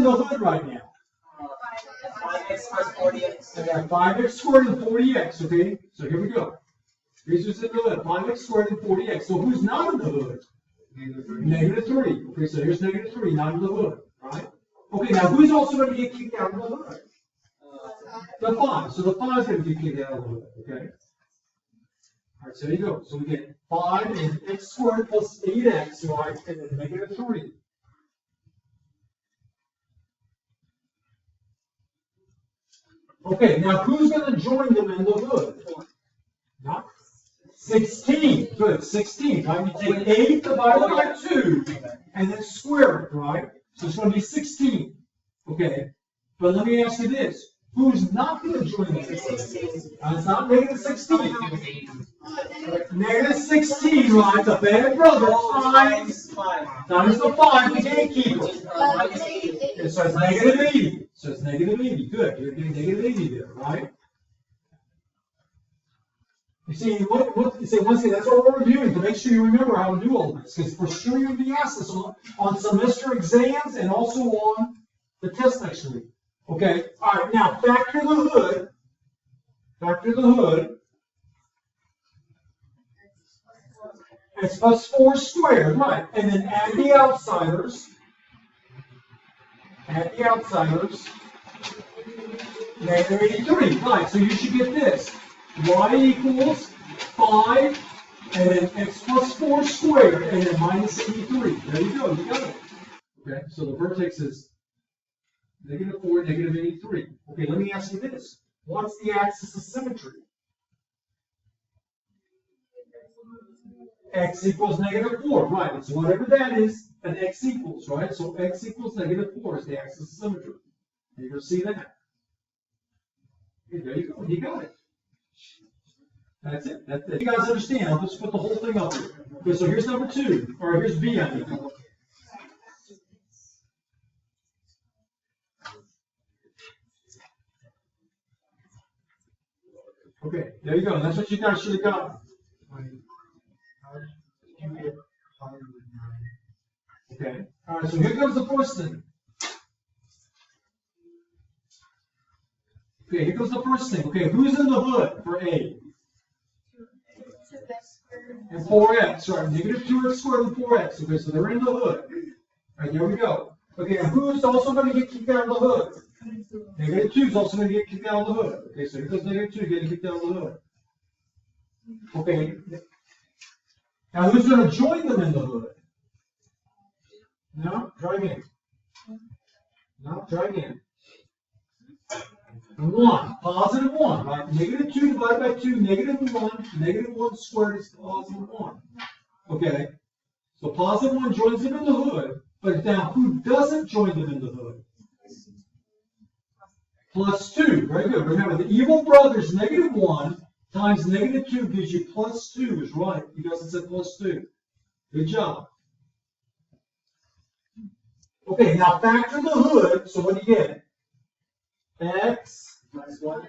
in the hood right now? 5x plus 40x. I got 5x squared and 40x, okay? So here we go. Here's what's in the hood, 5x squared and 40x. So who's not in the hood? Negative 3. Okay, so here's negative 3, not in the hood, right? Okay, now who's also going to get kicked out of the hood? The 5. So the 5 is going to get kicked out of the hood, okay? All right, so there you go. So we get 5 and x squared plus 8x, right? And then negative 3. Okay, now who's going to join them in the hood? Not 16. Good, 16. Right? We take 8 divided by 2 and then square it, right? So it's going to be 16. Okay, but let me ask you this. Who's not going to join the hood? It's not negative 16. Negative 16, right? The bad brother times the 5, the gatekeeper. Okay, so it's negative 80. So it's negative 80. Good. You're getting negative 80 there, right? You see, once again, that's what we're reviewing to make sure you remember how to do all this. Because for sure you'll be asked this on semester exams and also on the test next week. Okay? All right, now factor the hood. Factor the hood. X plus 4 squared, right? And then add the outsiders. Add the outsiders. Negative 83, right? So you should get this. Y equals 5, and then x plus 4 squared, and then minus 83. There you go, you got it. Okay, so the vertex is negative 4, negative 83. Okay, let me ask you this. What's the axis of symmetry? X equals negative 4, right? It's whatever that is, an x equals, right? So x equals negative 4 is the axis of symmetry. You're going to see that. Okay, there you go. You got it. That's it. That's it. You guys understand? I'll just put the whole thing up here. Okay, so here's number 2, or here's B, I mean. Okay, there you go. That's what you guys should have got. Okay. All right, so here comes the first thing. Okay, here comes the first thing. Okay, who's in the hood for A? And 4x, right? Negative 2x squared and 4x. Okay, so they're in the hood. All right, there we go. Okay, and who's also going to get kicked out of the hood? Negative 2 is also going to get kicked out of the hood. Okay, so here goes negative 2 getting kicked out of the hood. Okay. Now who's going to join them in the hood? No? Try again. No? Try again. 1. Positive 1, right? Negative 2 divided by 2, negative 1. Negative 1 squared is positive 1. Okay. So positive 1 joins them in the hood. But now who doesn't join them in the hood? Plus 2. Very good. Remember, the evil brother's negative 1 times negative 2 gives you plus 2 is right. You guys said plus 2. Good job. Okay, now factor the hood. So what do you get? X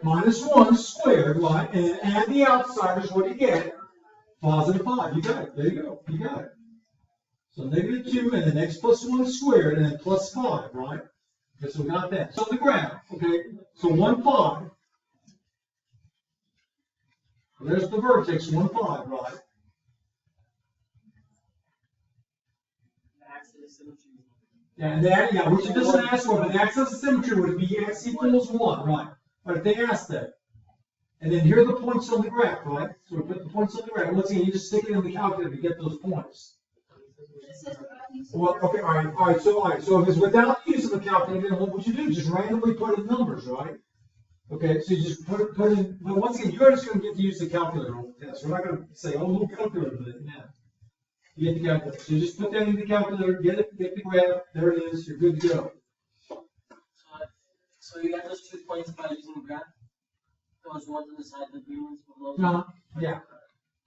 minus 1 squared, right? And then add the outsiders. What do you get? Positive 5. You got it. There you go. You got it. So negative 2 and then x plus 1 squared and then plus 5, right? Okay, so we got that. So the graph, okay? So 1, 5. There's the vertex, 1, 5, right? Yeah, and that, yeah, which it doesn't ask for, but the axis of symmetry would be x equals 1, right? But if they ask that, and then here are the points on the graph, right? So we put the points on the graph. Once again, you just stick it in the calculator to get those points. Well, okay, all right. So if it's without using the calculator, then what would you do? Just randomly put in numbers, right? Okay, so you just put in. But once again, you're just going to get to use the calculator on the test. We're not going to say, oh, we'll calculate it now. You get the calculator. So you just put that in the calculator, get the graph. There it is. You're good to go. So you got those 2 points by using the graph. Those ones on the side, the green ones below. No. Yeah.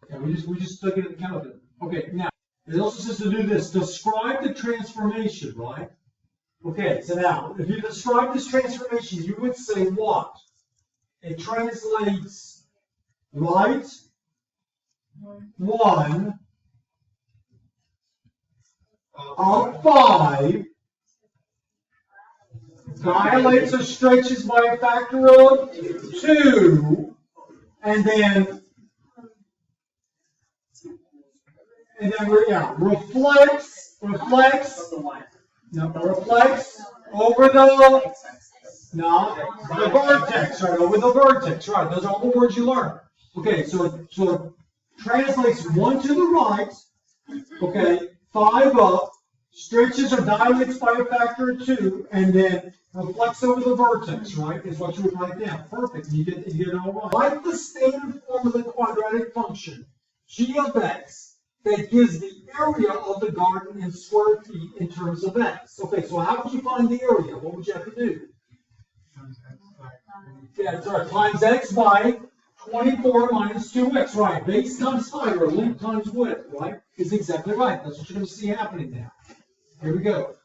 Yeah. We just stuck it in the calculator. Okay. Now it also says to do this. Describe the transformation, right? Okay. So now, if you describe this transformation, you would say what? It translates right 1 of 5 dilates or stretches by a factor of 2, and then reflects over the vertex, right, over the vertex, right, those are all the words you learn. Okay, so it translates 1 to the right, okay, 5 up, stretches or dilates by a factor of 2, and then reflects over the vertex, right, is what you would write down. Perfect, you get it all right. Like the standard form of the quadratic function, g of x, that gives the area of the garden in square feet in terms of x. Okay, so how would you find the area? What would you have to do? Yeah, that's right, times x by 24 minus 2x, right? Base times height, or length times width, right? Is exactly right. That's what you're going to see happening now. Here we go.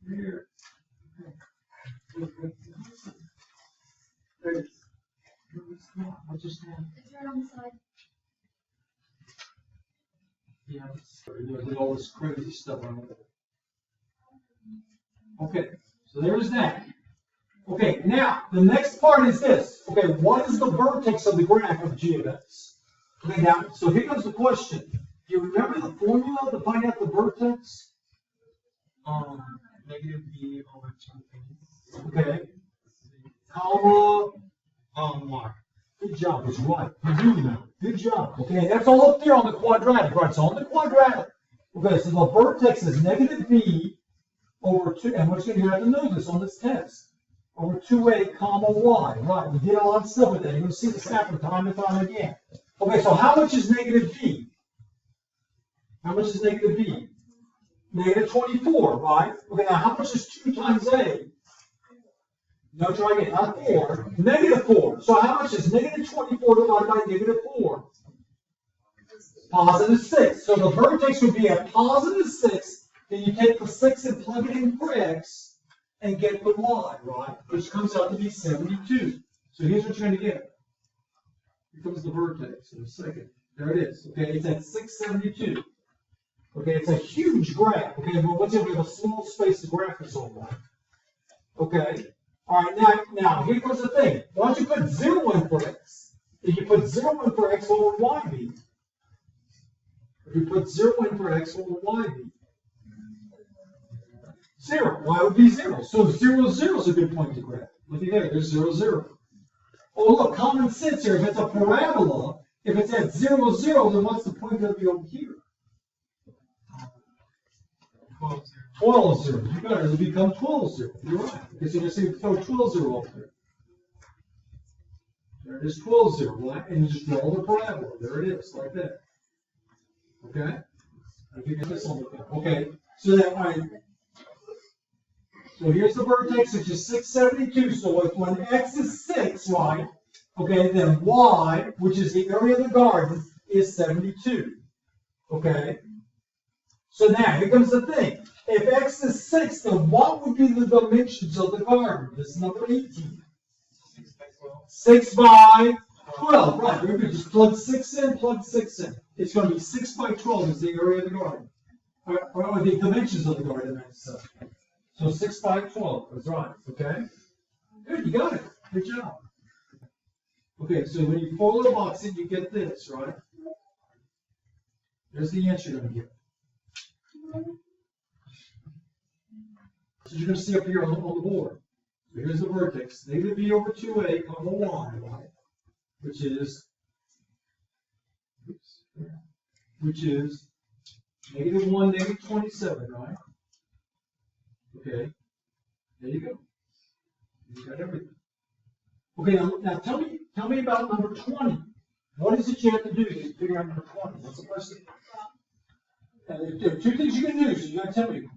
Here. Yeah, there's all this crazy stuff on it. Okay, so there's that. Okay, now the next part is this. Okay, what is the vertex of the graph of g of x? Okay, now, so here comes the question. Do you remember the formula to find out the vertex? Negative b over 2a. Okay. Comma. Y. Good job, it's right. You do know. Good job. Okay, that's all up there on the quadratic, right? It's on the quadratic. Okay, so the vertex is negative b over 2, and we're going to have to know this on this test. Over 2a comma y, right? We did a lot of stuff with that. You're going to see this happen time and time again. Okay, so how much is negative b? How much is negative b? Negative 24, right? Okay, now how much is 2 times a? No, try again, not 4. Negative 4. So how much is negative 24 divided by negative 4? Positive 6. So the vertex would be at positive 6. Then you take the 6 and plug it in for x and get the y, right? Which comes out to be 72. So here's what you're going to get. Here comes the vertex in a second. There it is. Okay, it's at 672. Okay, it's a huge graph. Okay, but what's it? We have a small space to graph this over. Okay. All right, now here comes the thing. Why don't you put 0 in for x? If you put 0 in for x, what would y be? If you put 0 in for x, what would y be? 0. Y would be 0. So 0, 0 is a good point to graph. Look at there. There's 0, 0. Oh, look, common sense here. If it's a parabola, if it's at 0, 0, then what's the point going to be over here? 12, 0. You got it. It'll become 12, 0. You're right. Because you're going to see throw 12, 0 up there. There it is, 12, 0. Right? And you just draw the parabola. There it is, like that. Okay? I think this on the okay. So that all right. So here's the vertex, which is 672. So if when x is 6, right? Okay, then y, which is the area of the garden, is 72. Okay? So now, here comes the thing. If x is 6, then what would be the dimensions of the garden? This is number 18. 6 by 12. Right, we're going to just plug 6 in, plug 6 in. It's going to be 6 by 12 is the area of the garden. Or the dimensions of the garden. So 6 by 12. That's right. Okay? Good, you got it. Good job. Okay, so when you fold the box in, you get this, right? There's the answer you're going to get. So you're going to see up here on the board. So here's the vertex. Negative b over 2a comma y, right? Which is negative 1, negative 27, right? Okay. There you go. You got everything. Okay, now tell me about number 20. What is it you have to do to figure out number 20? What's the first thing? There are 2 things you can do, so you got to tell me.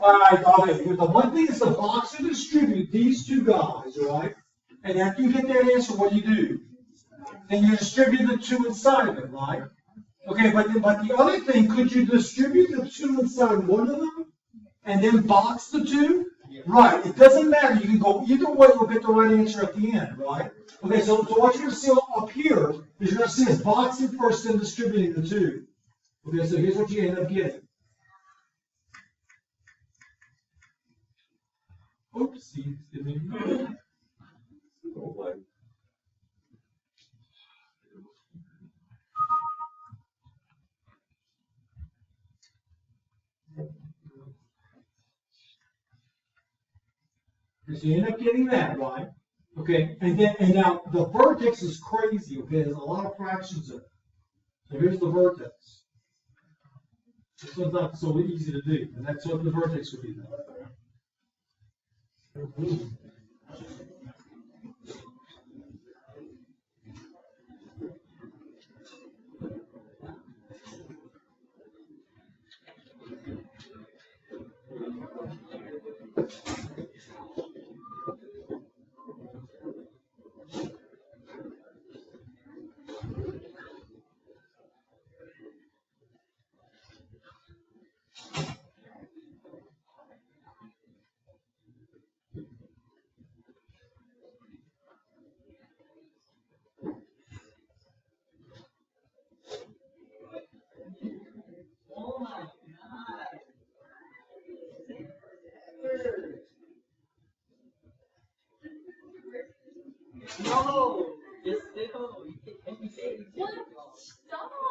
All right, okay. The one thing is the box to distribute these 2 guys, right? And after you get that answer, what do? Then you distribute the 2 inside of it, right? Okay, but the other thing, could you distribute the 2 inside one of them and then box the 2? Right, it doesn't matter. You can go either way, you'll get the right answer at the end, right? Okay, so what you're going to see up here is you're going to see us boxing first and distributing the 2. Okay, so here's what you end up getting. Oopsie, didn't mean to. So you end up getting that, right? Okay, and now the vertex is crazy, okay, there's a lot of fractions in it. So here's the vertex. This one's not so easy to do, and that's what the vertex would be. Oh my god. No, just stay home. You can't be safe. What? Stop.